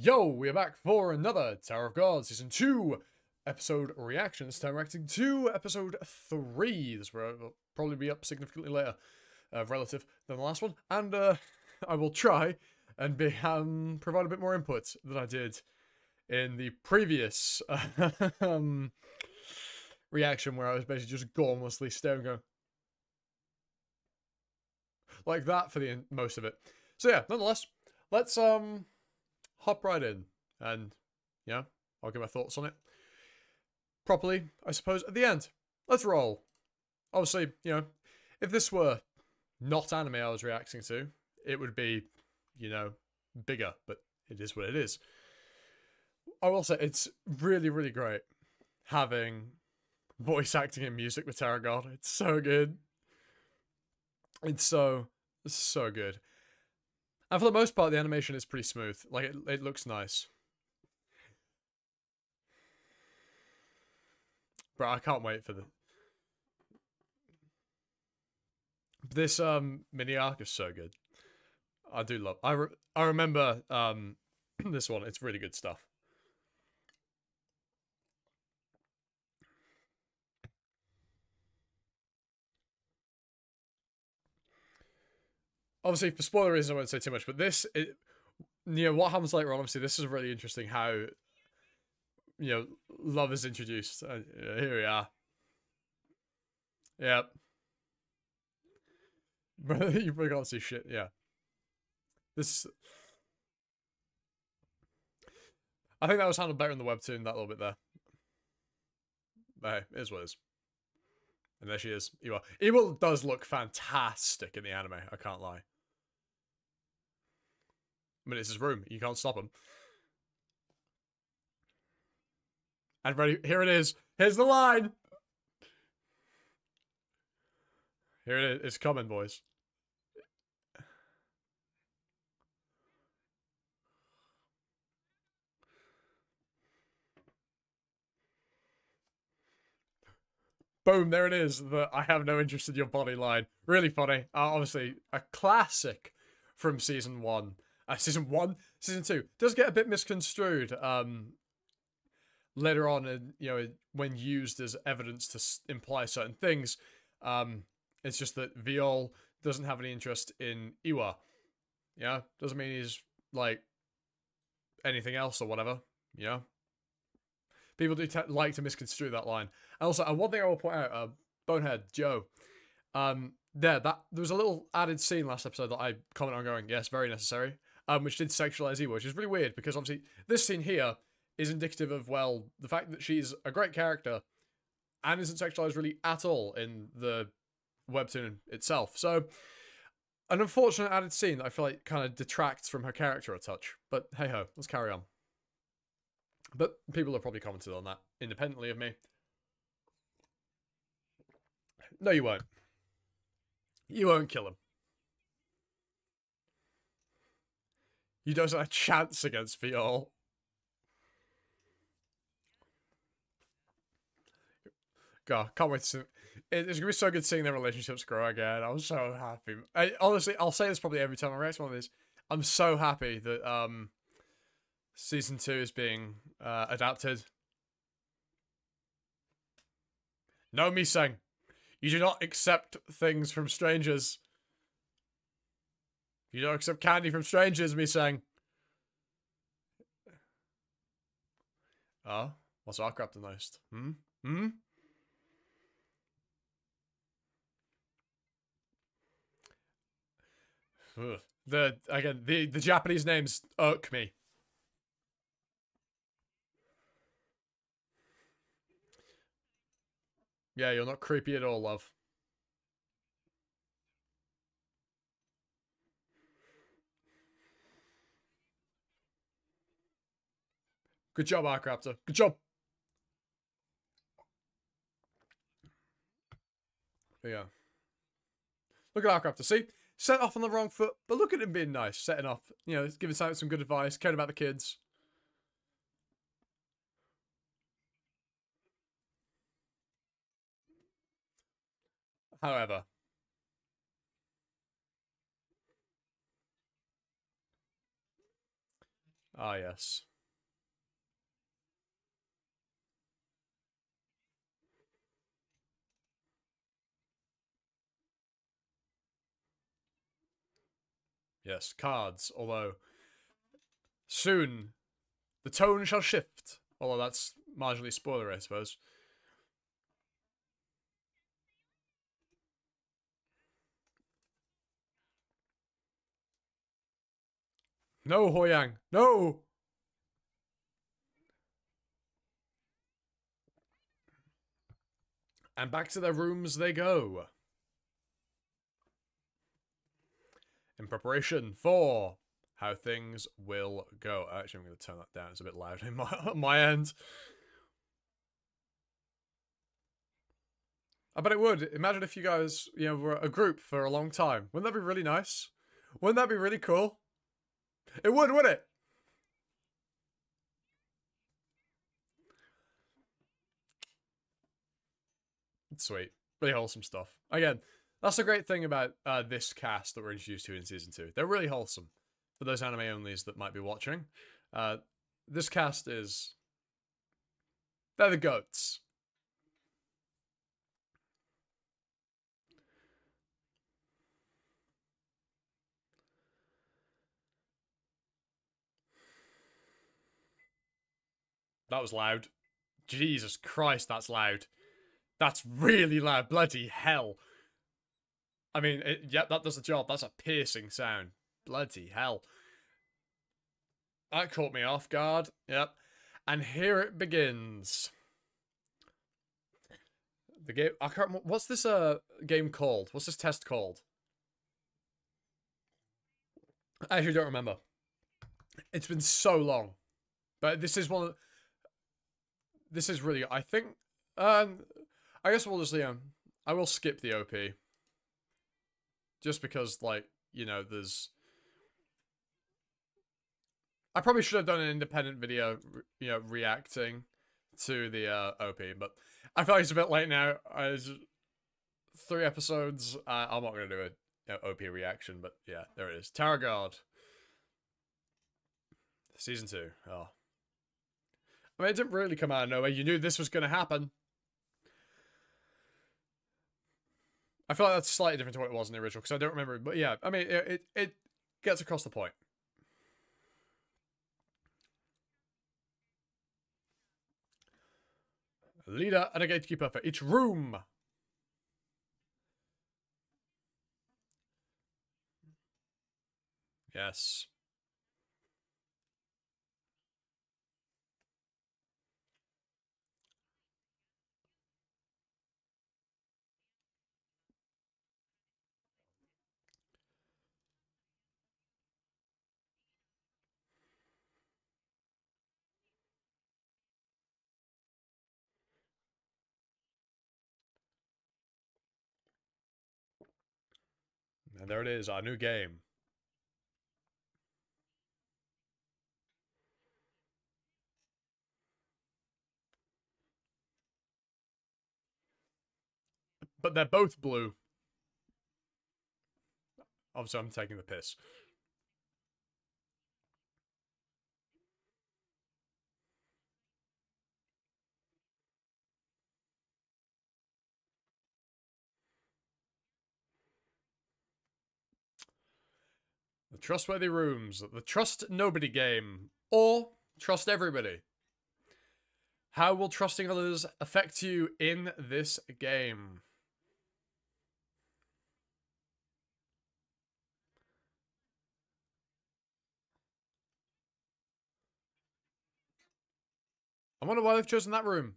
Yo, we are back for another Tower of God Season 2 episode reaction. This time reacting to episode 3. This will probably be up significantly later, relative than the last one. And I will try and provide a bit more input than I did in the previous reaction, where I was basically just gormlessly staring, going like that for the most of it. So yeah, nonetheless, let's hop right in and yeah, I'll give my thoughts on it properly, I suppose, at the end. Let's roll. Obviously, you know, if this were not anime I was reacting to, it would be, you know, bigger, but it is what it is. I will say it's really, really great having voice acting and music with Tower of God. It's so good. It's so good. And for the most part, the animation is pretty smooth. Like, it looks nice. Bro, I can't wait for this mini arc is so good. I do love. I remember this one. It's really good stuff. Obviously, for spoiler reasons, I won't say too much. But you know, what happens later on. Obviously, this is really interesting. How, you know, love is introduced. Here we are. Yep. You probably can't see shit. Yeah. This. I think that was handled better in the webtoon. That little bit there. But hey, it is what it is. And there she is. Iwa. Iwa does look fantastic in the anime. I can't lie. I mean, it's his room. You can't stop him. And ready, here it is. Here's the line. Here it is. It's coming, boys. Boom, there it is. The I have no interest in your body line. Really funny. Obviously, a classic from season 1. Season 1? Season 2. Does get a bit misconstrued later on, and you know, when used as evidence to imply certain things. It's just that Viol doesn't have any interest in Iwa. Yeah? Doesn't mean he's, like, anything else or whatever. Yeah? People do like to misconstrue that line. And also, one thing I will point out, Bonehead Joe, there was a little added scene last episode that I commented on, going, yes, very necessary, which did sexualize Iwa, which is really weird because obviously this scene here is indicative of, well, the fact that she's a great character and isn't sexualized really at all in the webtoon itself. So, an unfortunate added scene that I feel like kind of detracts from her character a touch. But hey ho, let's carry on. But people have probably commented on that independently of me. No, you won't. You won't kill him. You don't have a chance against Viol. God, can't wait to see. It's gonna be so good seeing their relationships grow again. I'm so happy. Honestly, I'll say this probably every time I react to one of these. I'm so happy that season 2 is being adapted. No, Miseng. You do not accept things from strangers. You don't accept candy from strangers, Miseng. Oh, what's our crap the most? Ugh. The Japanese names irk me. Yeah, you're not creepy at all, love. Good job, Arcraptor. Good job. But yeah. Look at Arcraptor. See? Set off on the wrong foot, but look at him being nice, setting off. You know, giving Simon some good advice, caring about the kids. However, Ah, yes. Yes, cards. Although, soon, the tone shall shift. Although that's marginally spoiler, I suppose. No, Hoyang. No! And back to their rooms they go. In preparation for how things will go. Actually, I'm going to turn that down. It's a bit loud on my end. I bet it would. Imagine if you guys, were a group for a long time. Wouldn't that be really nice? Wouldn't that be really cool? It would, wouldn't it? Sweet. Really wholesome stuff. Again, that's the great thing about this cast that we're introduced to in Season 2. They're really wholesome. For those anime onlys that might be watching, this cast is... They're the goats. That was loud. Jesus Christ, that's loud. That's really loud. Bloody hell. I mean, yep, that does the job. That's a piercing sound. Bloody hell. That caught me off guard. Yep. And here it begins. The game... I can't remember... What's this game called? What's this test called? I actually don't remember. It's been so long. But this is one of... This is really... I think... I guess we'll just... I will skip the OP. Just because, like, there's... I probably should have done an independent video, reacting to the OP, but I feel like it's a bit late now. 3 episodes. I'm not going to do a OP reaction, but yeah, there it is. Tower Guard. Season 2. Oh. I mean, it didn't really come out of nowhere. You knew this was going to happen. I feel like that's slightly different to what it was in the original, because I don't remember. But yeah, I mean, it gets across the point. A leader and a gatekeeper for each room. Yes. And there it is, our new game. But they're both blue. Obviously, I'm taking the piss. The Trustworthy Rooms, the Trust Nobody game, or Trust Everybody. How will trusting others affect you in this game? I wonder why they've chosen that room.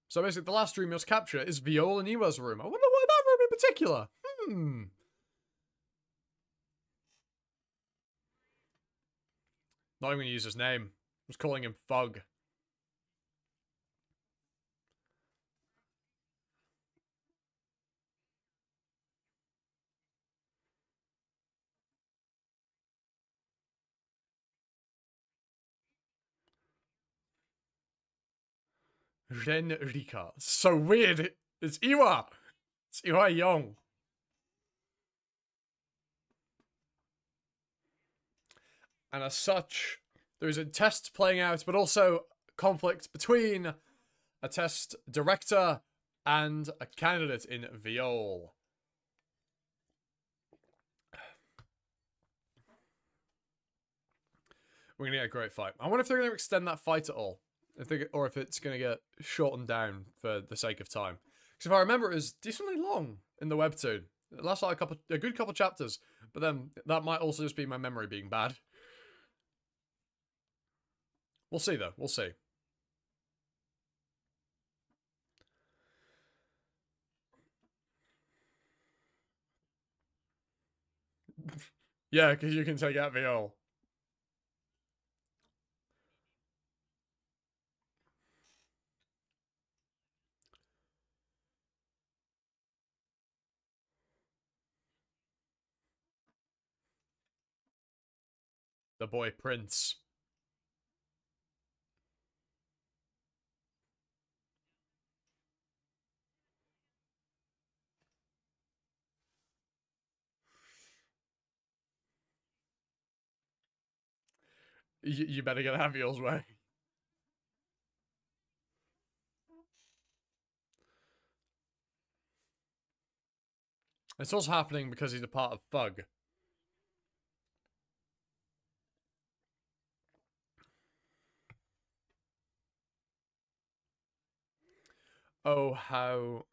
So basically, the last room you must capture is Viol and Iwa's room. I wonder why that room in particular. Not even going to use his name. I was calling him Fug. Ren Rika. So weird. It's Iwa. It's Iwa Young. And as such, there is a test playing out, but also conflict between a test director and a candidate in Viol. We're going to get a great fight. I wonder if they're going to extend that fight at all. Or if it's going to get shortened down for the sake of time. Because if I remember, it was decently long in the webtoon. It lasted like a good couple chapters. But then that might also just be my memory being bad. We'll see, though. We'll see. Yeah, because you can take out Viol. The boy Prince. You better get out of Viol's way. It's also happening because he's a part of Thug. Oh, how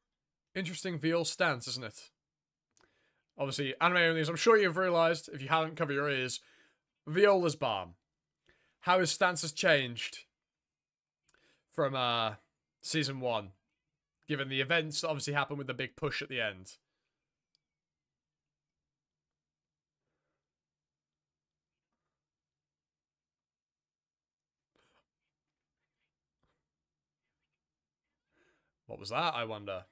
interesting Viol's stance, isn't it? Obviously, anime only, as I'm sure you've realised, if you haven't covered your ears, Viola's balm. How his stance has changed from season 1, given the events that obviously happened with the big push at the end. What was that, I wonder?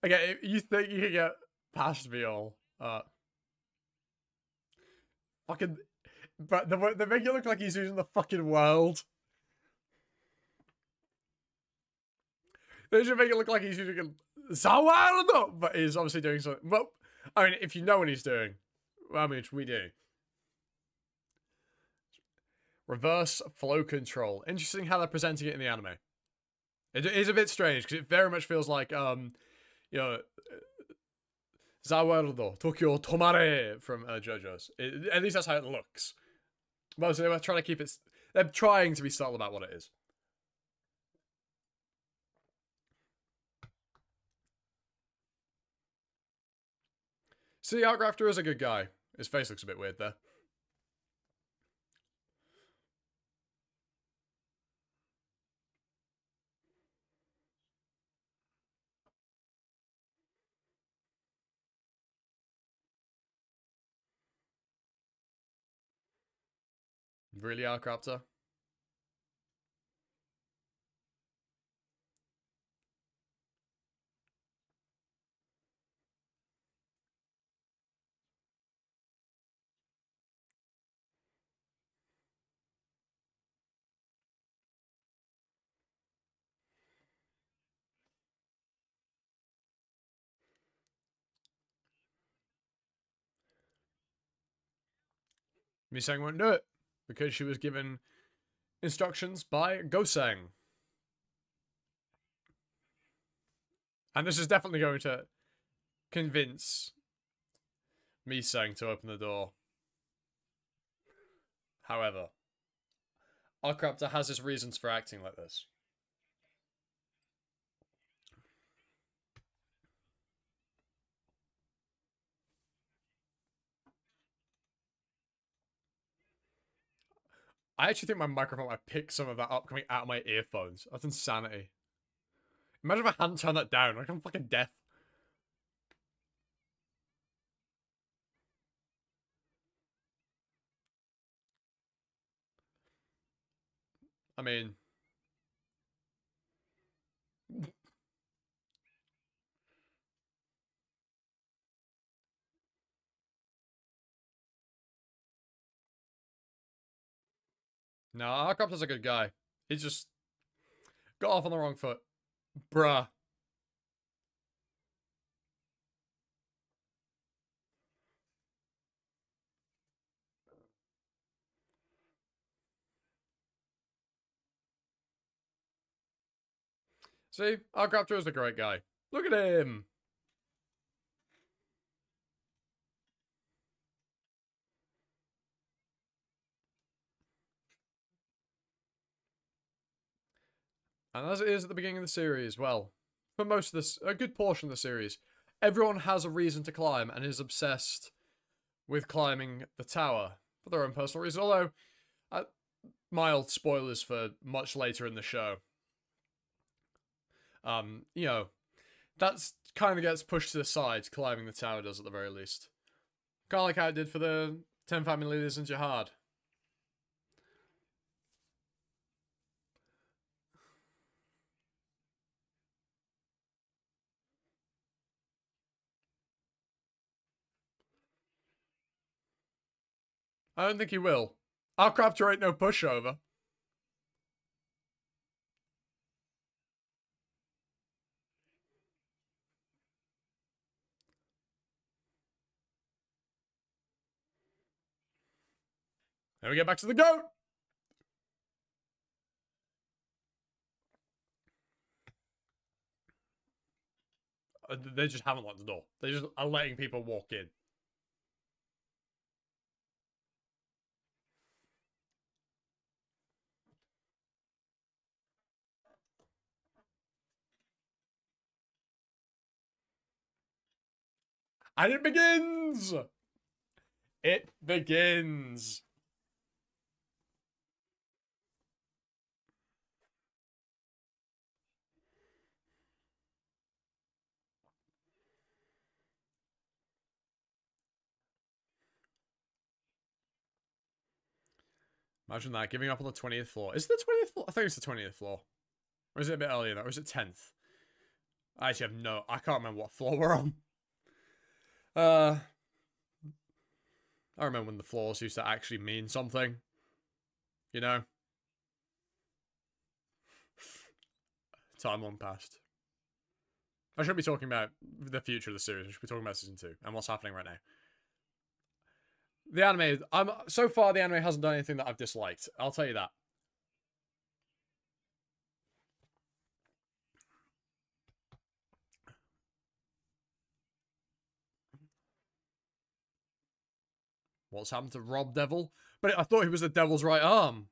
Okay, you think you can get past Viol? Fucking, but they make it look like he's using the fucking world. They should make it look like he's using Zawardo, but he's obviously doing something. Well, I mean, if you know what he's doing, I mean, we do. Reverse flow control. Interesting how they're presenting it in the anime. It is a bit strange because it very much feels like you know, Zawardo, Tokyo Tomare from JoJo's. At least that's how it looks. But so they were trying to keep it. They're trying to be subtle about what it is. See, Artgrafter is a good guy. His face looks a bit weird there. Really, Artgrafter? Misang won't do it because she was given instructions by Goseng. And this is definitely going to convince Misang to open the door. However, Artgrafter has his reasons for acting like this. I actually think my microphone might pick some of that up coming out of my earphones. That's insanity. Imagine if I hadn't turned that down. Like, I'm fucking deaf. I mean... No, Artgrafter's a good guy. He just got off on the wrong foot. Bruh. See? Arcraptor is a great guy. Look at him! And as it is at the beginning of the series, well, for most of this, a good portion of the series, everyone has a reason to climb and is obsessed with climbing the tower for their own personal reasons. Although, mild spoilers for much later in the show. You know, that's kind of gets pushed to the side, climbing the tower does at the very least. Kind of like how it did for the 10 family leaders in Jihad. I don't think he will. Arcraptor ain't no pushover. Then we get back to the goat! They just haven't locked the door. They just are letting people walk in. And it begins! It begins! Imagine that, giving up on the 20th floor. Is it the 20th floor? I think it's the 20th floor. Or is it a bit earlier though? Or is it 10th? I actually have no... I can't remember what floor we're on. I remember when the floors used to actually mean something. You know? Time long past. I shouldn't be talking about the future of the series. I should be talking about season 2 and what's happening right now. The anime, so far the anime hasn't done anything that I've disliked. I'll tell you that. What's happened to Rob Devil? But I thought he was the Devil's right arm.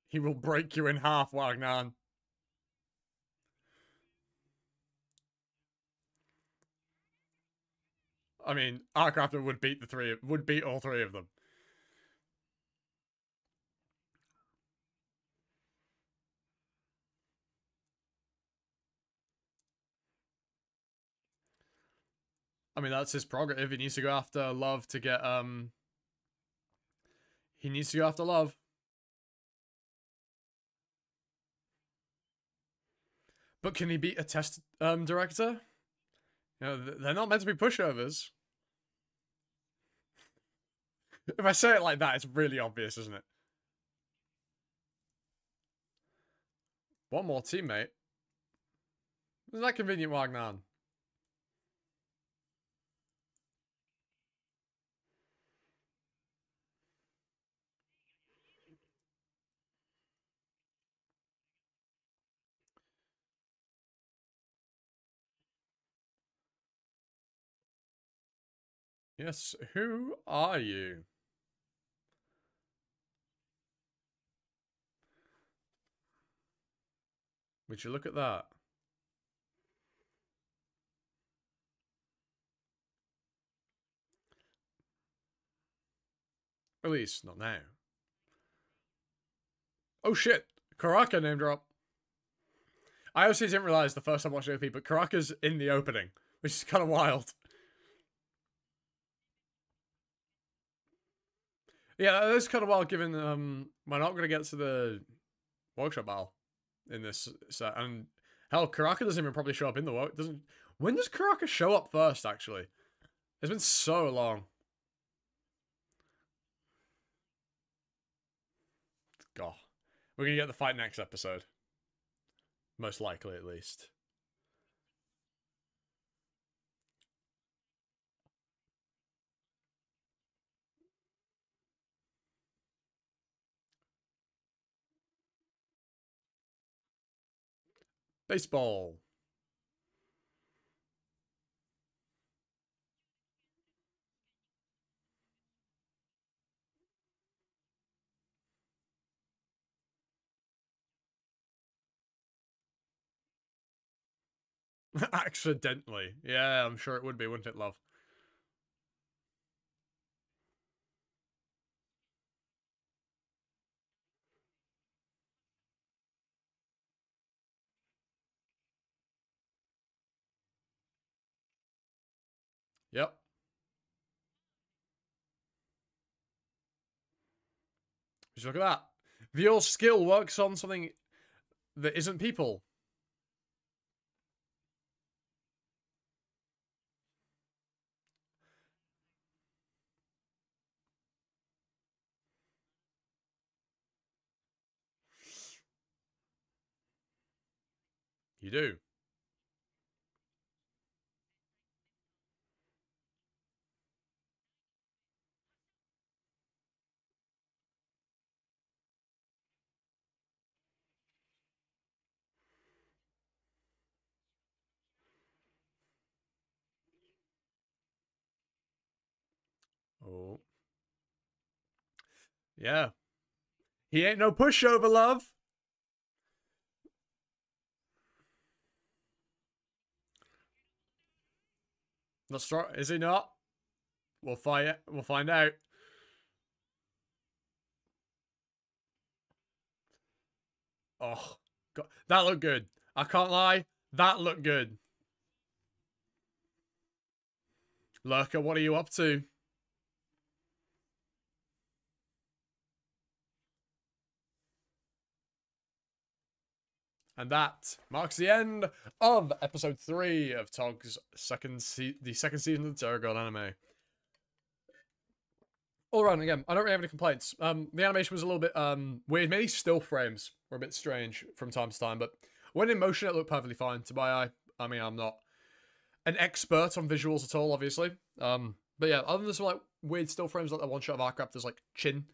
He will break you in half, Wagner. I mean, Arcrafter would beat all three of them. I mean, that's his prerogative. He needs to go after love to get, He needs to go after love. But can he beat a test, director? You know, they're not meant to be pushovers. If I say it like that, it's really obvious, isn't it? One more teammate. Isn't that convenient, Wagner? Yes, who are you? Would you look at that? At least, not now. Oh shit! Karaka name drop. I honestly didn't realize the first time watching OP, but Karaka's in the opening, which is kind of wild. Yeah, that's kind of wild given we're not going to get to the workshop battle in this set. And hell, Karaka doesn't even probably show up in the work. When does Karaka show up first, actually? It's been so long. God. We're going to get the fight next episode. Most likely, at least. Baseball. Accidentally. Yeah, I'm sure it would be, wouldn't it, love? Yep. Just look at that. Your skill works on something that isn't people. You do. Oh. Yeah. He ain't no pushover, love. That's right. Is he not? We'll find. We'll find out. Oh, God. That looked good. I can't lie. That looked good. Lurker, what are you up to? And that marks the end of episode 3 of Tog's the second season of the Terror God anime. All around, again, I don't really have any complaints. The animation was a little bit weird. Many still frames were a bit strange from time to time, but when in motion, it looked perfectly fine to my eye. I mean, I'm not an expert on visuals at all, obviously. But yeah, other than some like weird still frames like that one shot of Arcraptor's like chin,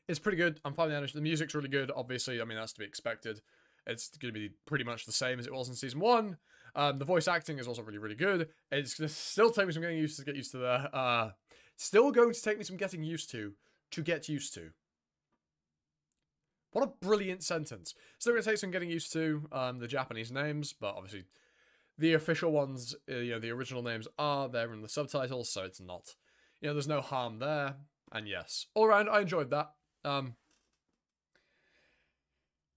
it's pretty good. I'm finding the animation. The music's really good. Obviously, I mean that's to be expected. It's going to be pretty much the same as it was in season 1. The voice acting is also really, really good. It's going to still take me some getting used to get used to the. Still going to take me some getting used to get used to. What a brilliant sentence. Still going to take some getting used to the Japanese names, but obviously the official ones, the original names are there in the subtitles, so it's not, there's no harm there. And yes, all around, I enjoyed that.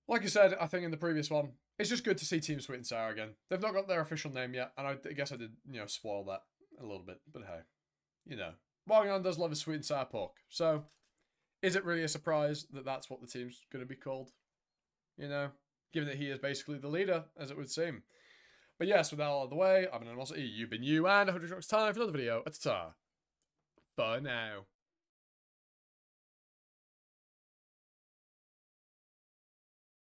Like I said, I think in the previous one, it's just good to see Team Sweet and Sour again. They've not got their official name yet, and I guess I did, spoil that a little bit. But hey, Morgan does love his sweet and sour pork. So, is it really a surprise that that's what the team's going to be called? Given that he is basically the leader, as it would seem. But yes, with that all out of the way, I've been Animosity, you've been you, and I hope you time for another video. It's ta. For now.